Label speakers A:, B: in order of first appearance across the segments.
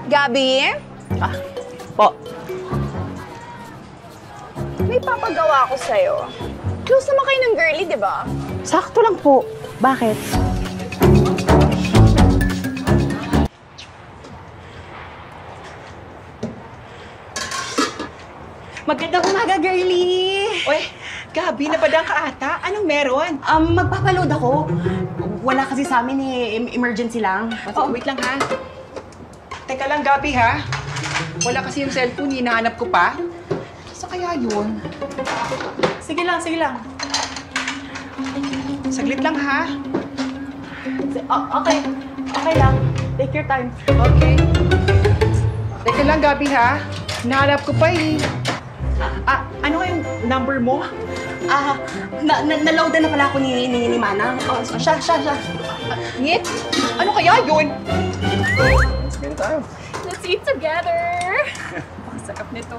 A: Gabi?
B: Po.
A: May papagawa ko sa'yo. Close naman kayo ng girly, di ba?
B: Sakto lang po. Bakit?
C: Magandang umaga, girly!
D: Uy, Gabi, napadang ka ata. Anong meron?
C: Magpapaload ako. Wala kasi sa amin emergency lang.
D: Oh, wait lang ha. Teka lang, Gabi ha. Wala kasi yung cellphone, hinahanap ko pa. Saan kaya yun?
C: Sige lang, sige lang.
D: Saglit lang ha.
C: Okay, okay lang. Take your time.
D: Okay. Teka lang, Gabi ha. Hinahanap ko pa eh. Ano yung number mo?
C: Naloadan na pala ako ni Manang. Siya.
D: Ngit? Ano kaya yun?
E: Sige tayo.
A: Let's eat together! Ang sarap nito.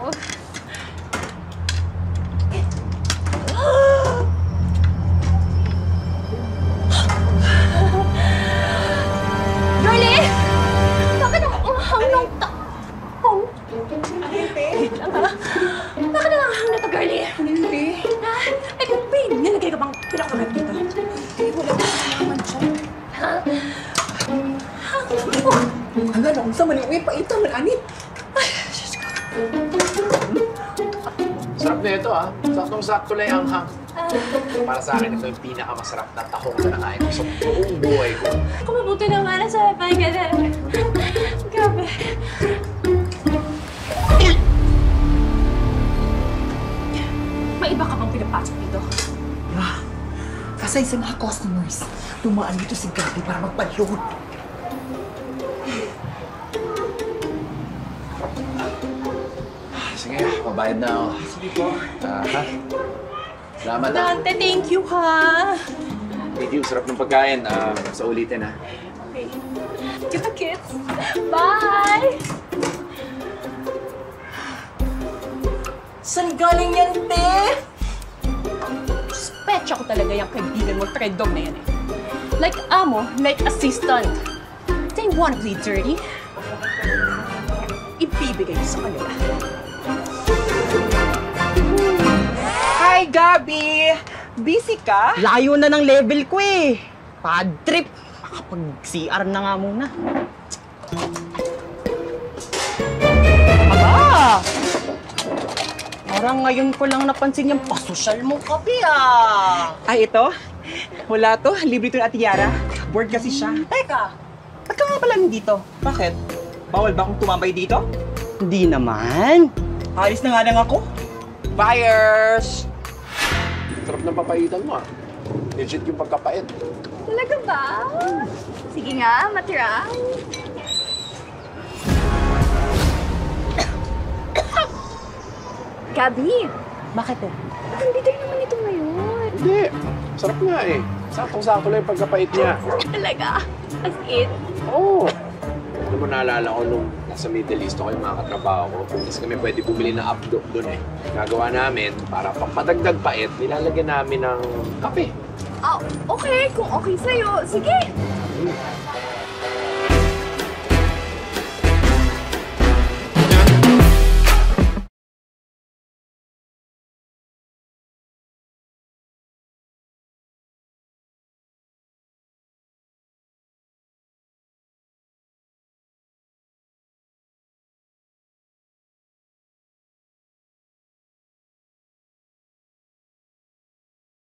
A: Girlie! Bakit ang anghang ng takong? Wait lang ha. Bakit ang anghang na to, girlie?
D: Hindi.
A: Ay, babe, nilagay ka bang pinakagat dito? Wala ka naman siya. Ha?
D: Hanggang noong sa maniwi, paita man anit.
A: Ay, Diyos ko.
E: Sarap na ito ah. Saktong-sakto lang yung anghang. Para sa akin, ito yung pinakamasarap na tahong na nakain ko sa buong buhay ko.
A: Kung mabuti naman na sa pagkala. Grabe. May iba ka bang pinapasok dito?
D: Kasi sa mga customers, dumaan dito si Gabi para magpa-load.
E: Sige, mabayad na ako.
D: Sige po.
E: Ha? Salamat ah.
A: Dante, thank you ha.
E: Thank you, sarap ng pagkain. Sa ulitin ah.
A: Okay. Kita kids. Bye!
C: Saan galing yan, te?
A: Petsa ko talaga yung kaibigan mo, Fred Dog na yan eh. Like amo, like assistant. They wanna play dirty. Ibibigay ko sa kanila.
D: Hi, Gabi! Busy ka?
B: Layo na ng level ko eh. Bad trip. Makapag-CR na nga muna. Aba! Parang ngayon ko lang napansin yung pasosyal mong kape ah.
D: Ay, ito? Wala to. Libre to ni Ate Yara. Bored kasi siya.
B: Teka, ba't ka nga pala nandito?
D: Bakit? Bawal ba akong tumambay dito?
B: Hindi naman.
D: Alis na nga lang ako. Buyers!
E: Sarap ng papaitan mo ah. Legit yung pagkapait.
A: Talaga ba? Sige nga, matira. Gabi,
B: Bakit eh?
A: ang bitter naman ito ngayon.
E: Hindi. Sarap nga eh. Saktong-sakto lang yung pagkapait niya.
A: Talaga? As in?
E: Oo. Alam mo, naalala ko nung nasa Middle East ako yung mga katrabaho ko. Kasi kami pwede bumili ng updo doon eh. Nagawa namin, para papadagdag pait, nilalagyan namin ng kape.
A: Okay. Kung okay sa'yo, sige.